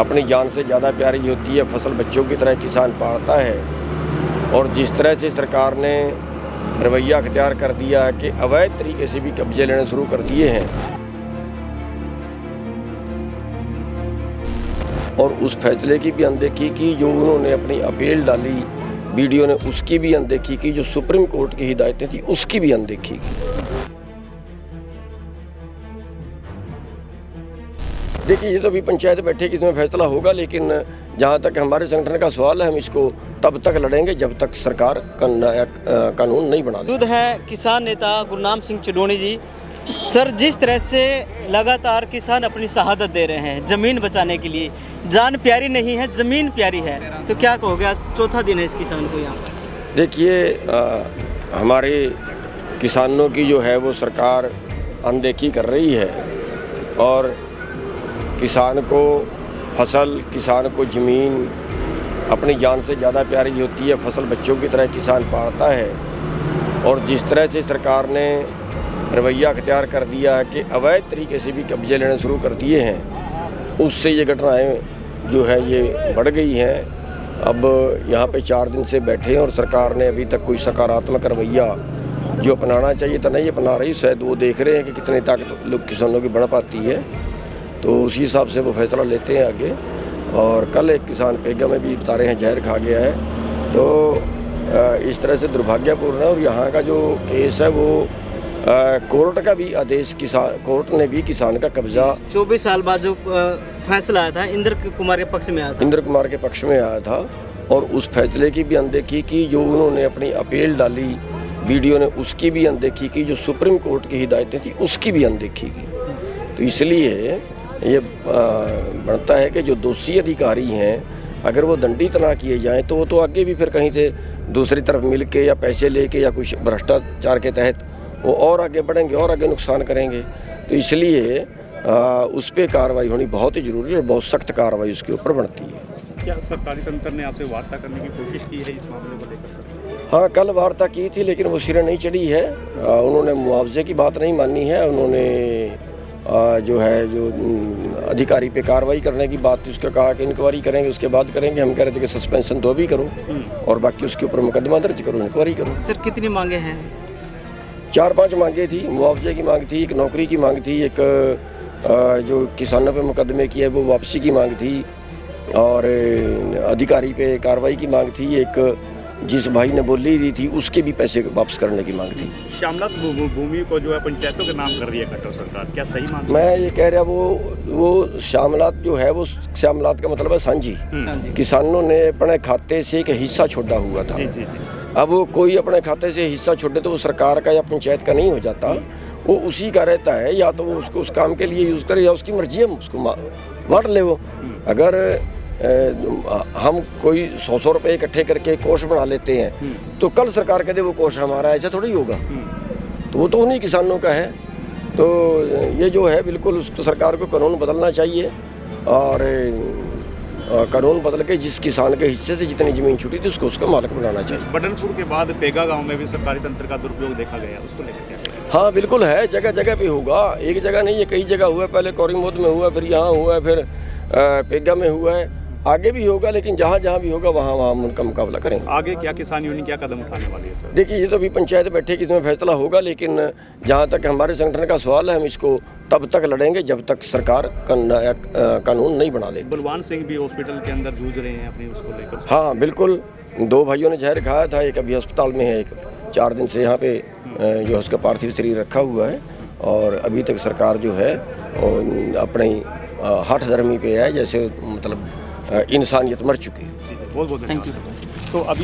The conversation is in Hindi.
अपनी जान से ज़्यादा प्यारी होती है। फसल बच्चों की तरह किसान पालता है और जिस तरह से सरकार ने रवैया अख्तियार कर दिया है कि अवैध तरीके से भी कब्जे लेने शुरू कर दिए हैं और उस फैसले की भी अनदेखी की, जो उन्होंने अपनी अपील डाली वीडियो ने उसकी भी अनदेखी की, जो सुप्रीम कोर्ट की हिदायतें थी उसकी भी अनदेखी की। देखिए, ये तो अभी पंचायत बैठेगी, इसमें फैसला होगा, लेकिन जहाँ तक हमारे संगठन का सवाल है, हम इसको तब तक लड़ेंगे जब तक सरकार कानून नहीं बना मौजूद है किसान नेता गुरनाम सिंह चडोनी जी। सर, जिस तरह से लगातार किसान अपनी शहादत दे रहे हैं ज़मीन बचाने के लिए, जान प्यारी नहीं है ज़मीन प्यारी है, तो क्या कहोगे? आज चौथा दिन है इस किसान को यहाँ पर। देखिए, हमारे किसानों की जो है वो सरकार अनदेखी कर रही है और किसान को फसल, किसान को ज़मीन अपनी जान से ज़्यादा प्यारी होती है। फसल बच्चों की तरह किसान पालता है और जिस तरह से सरकार ने रवैया अख्तियार कर दिया है कि अवैध तरीके से भी कब्जे लेने शुरू कर दिए हैं, उससे ये घटनाएं जो है ये बढ़ गई हैं। अब यहाँ पे 4 दिन से बैठे हैं और सरकार ने अभी तक कोई सकारात्मक रवैया जो अपनाना चाहिए था नहीं अपना रही। शायद वो देख रहे हैं कि कितनी ताकत लोग किसानों की बढ़ पाती है, तो उसी हिसाब से वो फैसला लेते हैं आगे। और कल एक किसान पेगा में भी बता रहे हैं जहर खा गया है, तो इस तरह से दुर्भाग्यपूर्ण है। और यहाँ का जो केस है वो कोर्ट का भी आदेश, कोर्ट ने भी किसान का कब्जा 24 साल बाद जो फैसला आया था इंद्र कुमार के पक्ष में आया था, इंद्र कुमार के पक्ष में आया था और उस फैसले की भी अनदेखी की, जो उन्होंने अपनी अपील डाली वीडियो ने उसकी भी अनदेखी की, जो सुप्रीम कोर्ट की हिदायतें थी उसकी भी अनदेखी की। तो इसलिए ये बनता है कि जो दोषी अधिकारी हैं अगर वो दंडित ना किए जाएं तो वो तो आगे भी फिर कहीं से दूसरी तरफ मिल के या पैसे लेके या कुछ भ्रष्टाचार के तहत वो और आगे बढ़ेंगे और आगे नुकसान करेंगे। तो इसलिए उस पर कार्रवाई होनी बहुत ही ज़रूरी है और बहुत सख्त कार्रवाई उसके ऊपर बनती है। क्या सरकारी तंत्र ने आपसे वार्ता करने की कोशिश की है इस मामले को लेकर सर? हाँ, कल वार्ता की थी लेकिन वो सिरे नहीं चढ़ी है। उन्होंने मुआवजे की बात नहीं मानी है, उन्होंने जो है जो अधिकारी पे कार्रवाई करने की बात उसका कहा कि इंक्वायरी करेंगे उसके बाद करेंगे। हम कह रहे थे कि सस्पेंशन तो भी करो और बाकी उसके ऊपर मुकदमा दर्ज करो, इंक्वायरी करो। सर, कितनी मांगे हैं? 4-5 मांगे थी। मुआवजे की मांग थी, एक नौकरी की मांग थी, एक जो किसानों पे मुकदमे की है वो वापसी की मांग थी और अधिकारी पे कार्रवाई की मांग थी, एक जिस भाई ने बोली दी थी उसके भी पैसे वापस करने की मांग थी। श्यामलात भूमि को जो है पंचायतों के नाम कर रही है खट्टर सरकार, क्या सही मांग? मैं ये कह रहा वो श्यामलात जो है वो श्यामलात का मतलब है साझी। किसानों ने अपने खाते से एक हिस्सा छोड़ा हुआ था। जी। अब वो कोई अपने खाते से हिस्सा छोड़े तो वो सरकार का या पंचायत का नहीं हो जाता, वो उसी का रहता है। या तो वो उसको उस काम के लिए यूज़ करे या उसकी मर्जी है, उसको बांट ले। वो अगर हम कोई 100 रुपये इकट्ठे करके कोष बना लेते हैं तो कल सरकार कहते वो कोष हमारा, ऐसा थोड़ी होगा। तो वो तो उन्हीं किसानों का है। तो ये जो है बिल्कुल उसको सरकार को कानून बदलना चाहिए और कानून बदल के जिस किसान के हिस्से से जितनी ज़मीन छूटी थी उसको उसका मालिक बनाना चाहिए। बडनपुर के बाद पेगा गांव में भी सरकारी तंत्र का दुरुपयोग देखा गया, उसको लेकर क्या? हाँ, बिल्कुल है, जगह जगह पे होगा, एक जगह नहीं है, कई जगह हुआ। पहले कौरीमोद में हुआ, फिर यहाँ हुआ, फिर पेगा में हुआ है, आगे भी होगा। लेकिन जहाँ जहाँ भी होगा वहाँ वहाँ हम उनका मुकाबला करेंगे। आगे क्या किसान यूनियन क्या कदम उठाने वाली है सर? देखिए, ये तो अभी पंचायत बैठेगी, इसमें फैसला होगा, लेकिन जहाँ तक हमारे संगठन का सवाल है हम इसको तब तक लड़ेंगे जब तक सरकार कानून नहीं बना देती। बलवान सिंह भी हॉस्पिटल के अंदर जूझ रहे हैं अपनी उसको लेकर। हाँ, बिल्कुल, 2 भाइयों ने जहर खाया था, एक अभी अस्पताल में है, एक 4 दिन से यहाँ पे जो उसका पार्थिव शरीर रखा हुआ है और अभी तक सरकार जो है अपनी हठ धर्मी पे है, जैसे मतलब इंसानियत मर चुकी है। बहुत बहुत थैंक यू। तो अभी